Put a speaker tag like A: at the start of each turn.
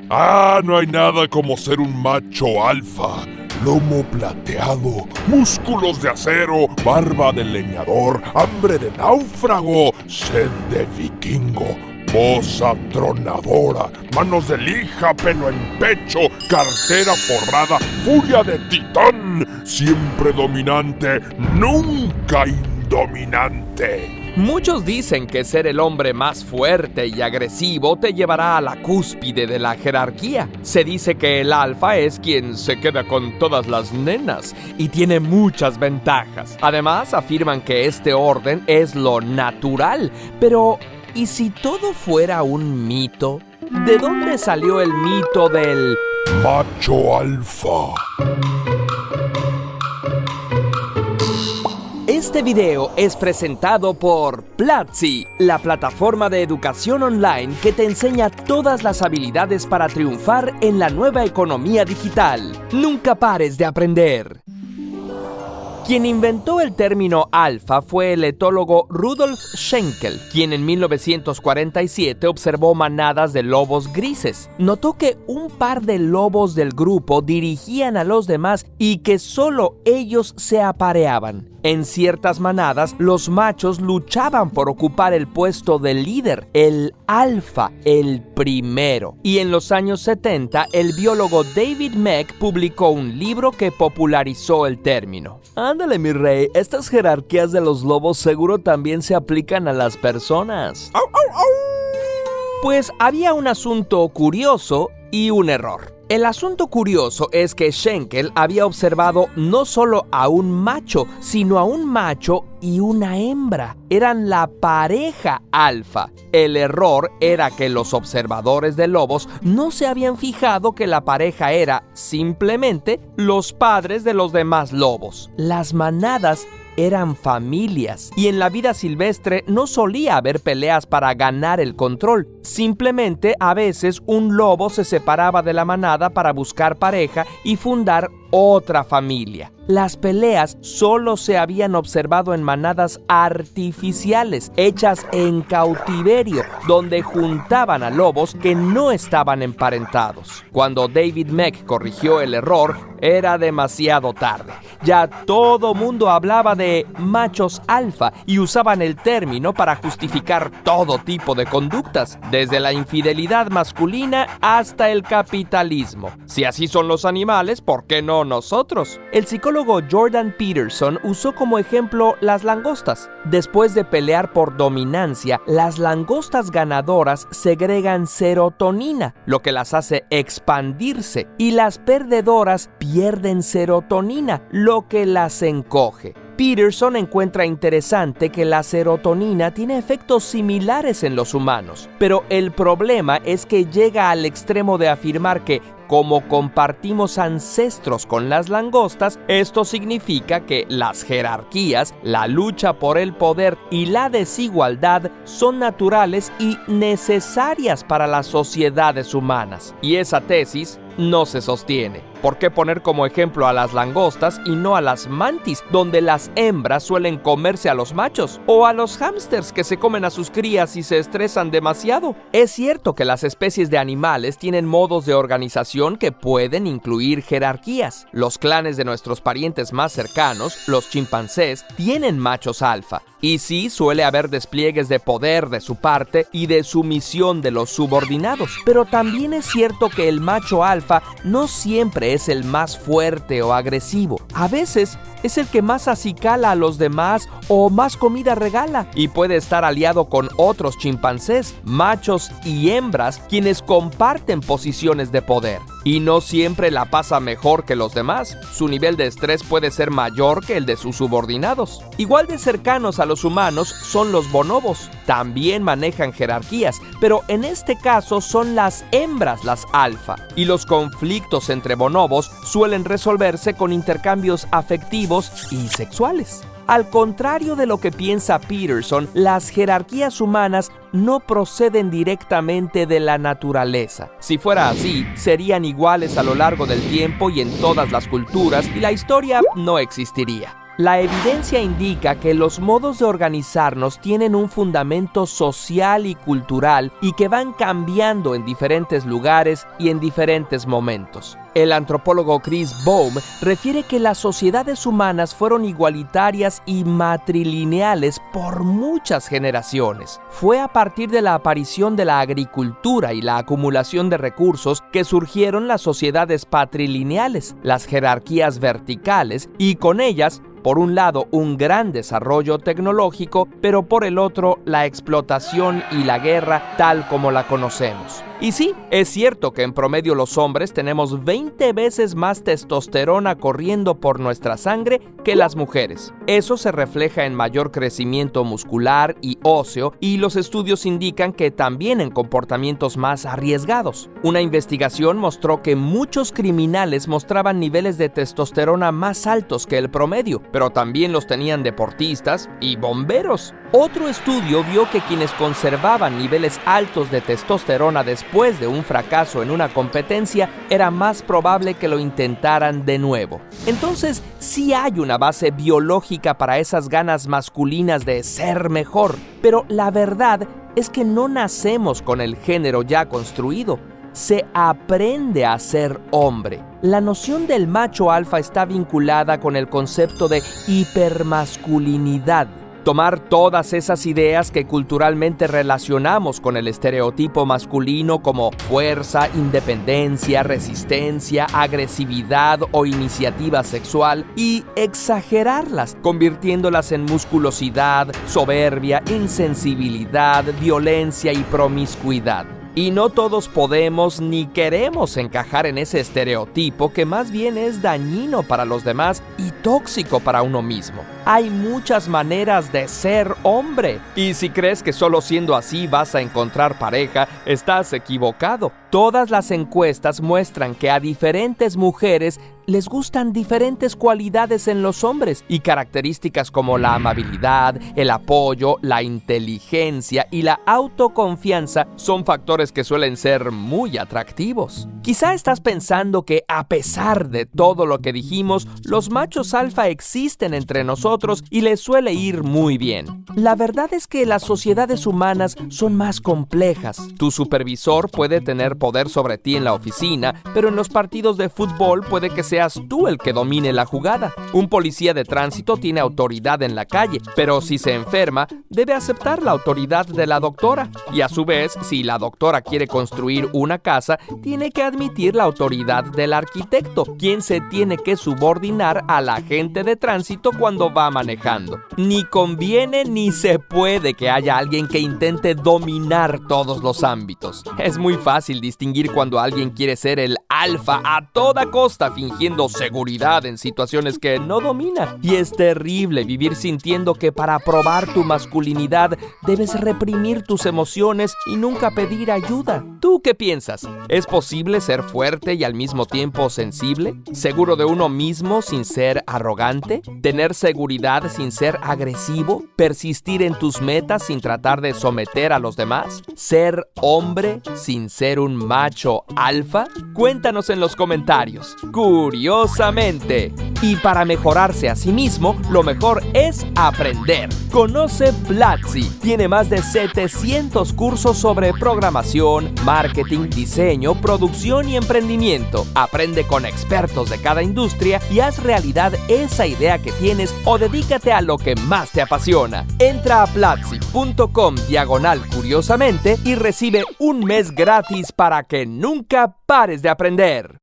A: No hay nada como ser un macho alfa. Lomo plateado, músculos de acero, barba de leñador, hambre de náufrago, sed de vikingo, voz atronadora, manos de lija, pelo en pecho, cartera forrada, furia de titán, siempre dominante, nunca indominante.
B: Muchos dicen que ser el hombre más fuerte y agresivo te llevará a la cúspide de la jerarquía. Se dice que el alfa es quien se queda con todas las nenas y tiene muchas ventajas. Además, afirman que este orden es lo natural. Pero, ¿y si todo fuera un mito? ¿De dónde salió el mito del
A: macho alfa?
B: Este video es presentado por Platzi, la plataforma de educación online que te enseña todas las habilidades para triunfar en la nueva economía digital. Nunca pares de aprender. Quien inventó el término alfa fue el etólogo Rudolf Schenkel, quien en 1947 observó manadas de lobos grises. Notó que un par de lobos del grupo dirigían a los demás y que solo ellos se apareaban. En ciertas manadas, los machos luchaban por ocupar el puesto de líder, el alfa, el primero. Y en los años 70, el biólogo David Mech publicó un libro que popularizó el término. Ándale, mi rey, estas jerarquías de los lobos seguro también se aplican a las personas. Pues había un asunto curioso y un error. El asunto curioso es que Schenkel había observado no solo a un macho, sino a un macho y una hembra. Eran la pareja alfa. El error era que los observadores de lobos no se habían fijado que la pareja era simplemente los padres de los demás lobos. Las manadas eran familias y en la vida silvestre no solía haber peleas para ganar el control. Simplemente a veces un lobo se separaba de la manada para buscar pareja y fundar otra familia. Las peleas solo se habían observado en manadas artificiales, hechas en cautiverio, donde juntaban a lobos que no estaban emparentados. Cuando David Mech corrigió el error, era demasiado tarde. Ya todo mundo hablaba de machos alfa y usaban el término para justificar todo tipo de conductas, desde la infidelidad masculina hasta el capitalismo. Si así son los animales, ¿por qué no nosotros? El psicólogo Jordan Peterson usó como ejemplo las langostas. Después de pelear por dominancia, las langostas ganadoras segregan serotonina, lo que las hace expandirse, y las perdedoras pierden serotonina, lo que las encoge. Peterson encuentra interesante que la serotonina tiene efectos similares en los humanos, pero el problema es que llega al extremo de afirmar que, como compartimos ancestros con las langostas, esto significa que las jerarquías, la lucha por el poder y la desigualdad son naturales y necesarias para las sociedades humanas. Y esa tesis no se sostiene. ¿Por qué poner como ejemplo a las langostas y no a las mantis, donde las hembras suelen comerse a los machos? O a los hámsters que se comen a sus crías y se estresan demasiado. Es cierto que las especies de animales tienen modos de organización que pueden incluir jerarquías. Los clanes de nuestros parientes más cercanos, los chimpancés, tienen machos alfa. Y sí, suele haber despliegues de poder de su parte y de sumisión de los subordinados. Pero también es cierto que el macho alfa no siempre es el más fuerte o agresivo. A veces es el que más acicala a los demás o más comida regala, y puede estar aliado con otros chimpancés, machos y hembras, quienes comparten posiciones de poder. Y no siempre la pasa mejor que los demás. Su nivel de estrés puede ser mayor que el de sus subordinados. Igual de cercanos a los humanos son los bonobos. También manejan jerarquías, pero en este caso son las hembras las alfa. Y los conflictos entre bonobos suelen resolverse con intercambios afectivos y sexuales. Al contrario de lo que piensa Peterson, las jerarquías humanas no proceden directamente de la naturaleza. Si fuera así, serían iguales a lo largo del tiempo y en todas las culturas, y la historia no existiría. La evidencia indica que los modos de organizarnos tienen un fundamento social y cultural y que van cambiando en diferentes lugares y en diferentes momentos. El antropólogo Chris Bohm refiere que las sociedades humanas fueron igualitarias y matrilineales por muchas generaciones. Fue a partir de la aparición de la agricultura y la acumulación de recursos que surgieron las sociedades patrilineales, las jerarquías verticales, y con ellas, por un lado, un gran desarrollo tecnológico, pero por el otro, la explotación y la guerra tal como la conocemos. Y sí, es cierto que en promedio los hombres tenemos 20 veces más testosterona corriendo por nuestra sangre que las mujeres. Eso se refleja en mayor crecimiento muscular y óseo, y los estudios indican que también en comportamientos más arriesgados. Una investigación mostró que muchos criminales mostraban niveles de testosterona más altos que el promedio, pero también los tenían deportistas y bomberos. Otro estudio vio que quienes conservaban niveles altos de testosterona después de un fracaso en una competencia, era más probable que lo intentaran de nuevo. Entonces, sí hay una base biológica para esas ganas masculinas de ser mejor, pero la verdad es que no nacemos con el género ya construido. Se aprende a ser hombre. La noción del macho alfa está vinculada con el concepto de hipermasculinidad. Tomar todas esas ideas que culturalmente relacionamos con el estereotipo masculino como fuerza, independencia, resistencia, agresividad o iniciativa sexual y exagerarlas, convirtiéndolas en musculosidad, soberbia, insensibilidad, violencia y promiscuidad. Y no todos podemos ni queremos encajar en ese estereotipo que más bien es dañino para los demás y tóxico para uno mismo. Hay muchas maneras de ser hombre. Y si crees que solo siendo así vas a encontrar pareja, estás equivocado. Todas las encuestas muestran que a diferentes mujeres les gustan diferentes cualidades en los hombres y características como la amabilidad, el apoyo, la inteligencia y la autoconfianza son factores que suelen ser muy atractivos. Quizá estás pensando que a pesar de todo lo que dijimos, los machos alfa existen entre nosotros y les suele ir muy bien. La verdad es que las sociedades humanas son más complejas. Tu supervisor puede tener poder sobre ti en la oficina, pero en los partidos de fútbol puede que seas tú el que domine la jugada. Un policía de tránsito tiene autoridad en la calle, pero si se enferma, debe aceptar la autoridad de la doctora. Y a su vez, si la doctora quiere construir una casa, tiene que admitir la autoridad del arquitecto, quien se tiene que subordinar al agente de tránsito cuando va manejando. Ni conviene ni se puede que haya alguien que intente dominar todos los ámbitos. Es muy fácil distinguir cuando alguien quiere ser el alfa a toda costa, fingiendo seguridad en situaciones que no domina. Y es terrible vivir sintiendo que para probar tu masculinidad debes reprimir tus emociones y nunca pedir ayuda. ¿Tú qué piensas? ¿Es posible ser fuerte y al mismo tiempo sensible? ¿Seguro de uno mismo sin ser arrogante? ¿Tener seguridad sin ser agresivo? ¿Persistir en tus metas sin tratar de someter a los demás? ¿Ser hombre sin ser un macho alfa? Cuéntanos en los comentarios. Curiosamente. Y para mejorarse a sí mismo, lo mejor es aprender. Conoce Platzi. Tiene más de 700 cursos sobre programación, marketing, diseño, producción y emprendimiento. Aprende con expertos de cada industria y haz realidad esa idea que tienes o dedícate a lo que más te apasiona. Entra a platzi.com/curiosamente y recibe un mes gratis para que nunca pares de aprender.